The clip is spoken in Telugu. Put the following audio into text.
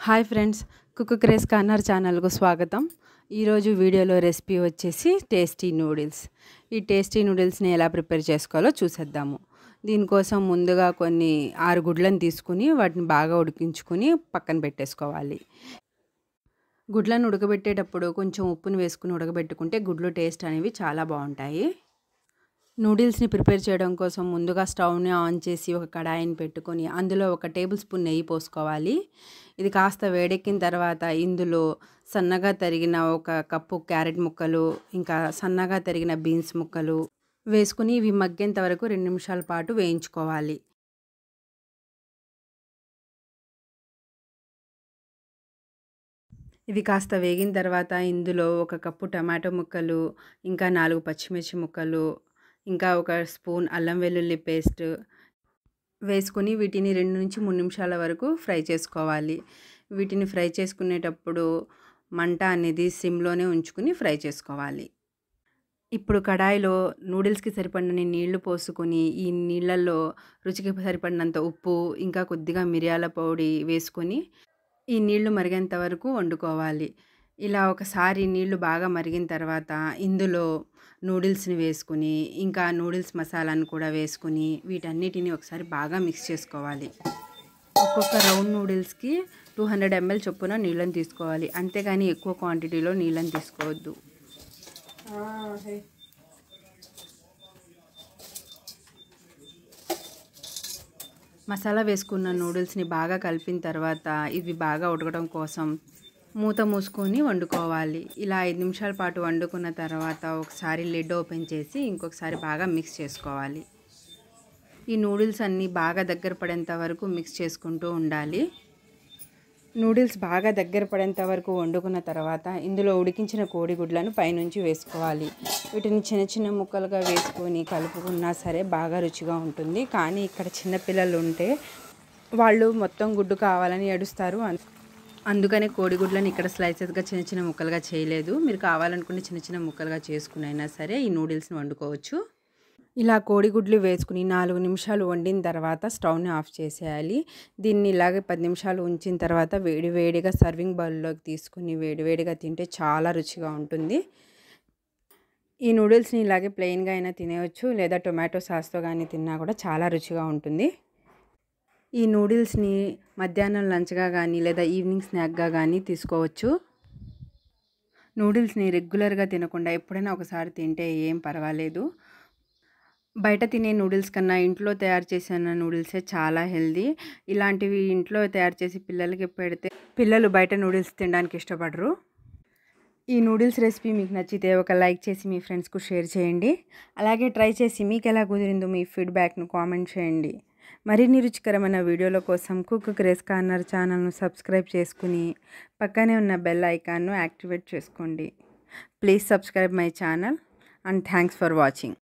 Hi friends, cook craze corner ఛానల్కు స్వాగతం. ఈరోజు వీడియోలో రెసిపీ వచ్చేసి టేస్టీ నూడిల్స్. ఈ టేస్టీ నూడిల్స్ని ఎలా ప్రిపేర్ చేసుకోవాలో చూసేద్దాము. దీనికోసం ముందుగా కొన్ని 6 గుడ్లను తీసుకుని వాటిని బాగా ఉడికించుకుని పక్కన పెట్టేసుకోవాలి. గుడ్లను ఉడకబెట్టేటప్పుడు కొంచెం ఉప్పుని వేసుకుని ఉడకబెట్టుకుంటే గుడ్లు టేస్ట్ అనేవి చాలా బాగుంటాయి. నూడిల్స్ని ప్రిపేర్ చేయడం కోసం ముందుగా స్టవ్ని ఆన్ చేసి ఒక కడాయిని పెట్టుకొని అందులో 1 టేబుల్ స్పూన్ నెయ్యి పోసుకోవాలి. ఇది కాస్త వేడెక్కిన తర్వాత ఇందులో సన్నగా తరిగిన 1 కప్పు క్యారెట్ ముక్కలు, ఇంకా సన్నగా తరిగిన బీన్స్ ముక్కలు వేసుకుని ఇవి మగ్గేంత వరకు 2 నిమిషాల పాటు వేయించుకోవాలి. ఇవి కాస్త వేగిన తర్వాత ఇందులో 1 కప్పు టమాటో ముక్కలు, ఇంకా 4 పచ్చిమిర్చి ముక్కలు, ఇంకా 1 స్పూన్ అల్లం వెల్లుల్లి పేస్ట్ వేసుకొని వీటిని 2 నుంచి 3 నిమిషాల వరకు ఫ్రై చేసుకోవాలి. వీటిని ఫ్రై చేసుకునేటప్పుడు మంట అనేది సిమ్లోనే ఉంచుకుని ఫ్రై చేసుకోవాలి. ఇప్పుడు కడాయిలో నూడిల్స్కి సరిపడినన్ని నీళ్లు పోసుకొని ఈ నీళ్ళల్లో రుచికి సరిపడినంత ఉప్పు, ఇంకా కొద్దిగా మిరియాల పొడి వేసుకొని ఈ నీళ్లు మరిగేంత వరకు వండుకోవాలి. ఇలా ఒకసారి నీళ్లు బాగా మరిగిన తర్వాత ఇందులో నూడిల్స్ని వేసుకుని ఇంకా నూడిల్స్ మసాలాను కూడా వేసుకుని వీటన్నిటిని ఒకసారి బాగా మిక్స్ చేసుకోవాలి. ఒక్కొక్క రౌండ్ నూడిల్స్కి 200 ml చొప్పున నీళ్ళని తీసుకోవాలి. అంతేగాని ఎక్కువ క్వాంటిటీలో నీళ్ళని తీసుకోవద్దు. మసాలా వేసుకున్న నూడిల్స్ని బాగా కలిపిన తర్వాత ఇవి బాగా ఉడకడం కోసం మూత మూసుకొని వండుకోవాలి. ఇలా 5 నిమిషాల పాటు వండుకున్న తర్వాత ఒకసారి లిడ్ ఓపెన్ చేసి ఇంకొకసారి బాగా మిక్స్ చేసుకోవాలి. ఈ నూడిల్స్ అన్నీ బాగా దగ్గర పడేంత వరకు మిక్స్ చేసుకుంటూ ఉండాలి. నూడిల్స్ బాగా దగ్గర పడేంత వరకు వండుకున్న తర్వాత ఇందులో ఉడికించిన కోడిగుడ్లను పైనుంచి వేసుకోవాలి. వీటిని చిన్న చిన్న ముక్కలుగా వేసుకొని కలుపుకున్నా సరే బాగా రుచిగా ఉంటుంది. కానీ ఇక్కడ చిన్నపిల్లలు ఉంటే వాళ్ళు మొత్తం గుడ్డు కావాలని ఏడుస్తారు. అందుకనే కోడిగుడ్లను ఇక్కడ స్లైసెస్గా చిన్న చిన్న ముక్కలుగా చేయలేదు. మీరు కావాలనుకుంటే చిన్న చిన్న ముక్కలుగా చేసుకునైనా సరే ఈ నూడిల్స్ని వండుకోవచ్చు. ఇలా కోడిగుడ్లు వేసుకుని 4 నిమిషాలు వండిన తర్వాత స్టవ్ని ఆఫ్ చేసేయాలి. దీన్ని ఇలాగే 10 నిమిషాలు ఉంచిన తర్వాత వేడివేడిగా సర్వింగ్ బౌల్లోకి తీసుకుని వేడివేడిగా తింటే చాలా రుచిగా ఉంటుంది. ఈ నూడిల్స్ని ఇలాగే ప్లెయిన్గా అయినా తినేయచ్చు, లేదా టొమాటో సాస్తో కానీ తిన్నా కూడా చాలా రుచిగా ఉంటుంది. ఈ నూడిల్స్ని మధ్యాహ్నం లంచ్గా కానీ లేదా ఈవినింగ్ స్నాక్గా కానీ తీసుకోవచ్చు. నూడిల్స్ని రెగ్యులర్గా తినకుండా ఎప్పుడైనా ఒకసారి తింటే ఏం పర్వాలేదు. బయట తినే నూడిల్స్ కన్నా ఇంట్లో తయారు చేసిన నూడిల్సే చాలా హెల్దీ. ఇలాంటివి ఇంట్లో తయారు చేసి పిల్లలకి పెడితే పిల్లలు బయట నూడిల్స్ తినడానికి ఇష్టపడరు. ఈ నూడిల్స్ రెసిపీ మీకు నచ్చితే ఒక లైక్ చేసి మీ ఫ్రెండ్స్కు షేర్ చేయండి. అలాగే ట్రై చేసి మీకు ఎలా కుదిరిందో మీ ఫీడ్బ్యాక్ను కామెంట్ చేయండి. మరిన్ని రుచికరమైన వీడియోల కోసం కుక్ క్రేజ్ కార్నర్ ఛానల్ను సబ్స్క్రైబ్ చేసుకుని పక్కనే ఉన్న బెల్ ఐకాన్ను యాక్టివేట్ చేసుకోండి. Please subscribe my channel and thanks for watching.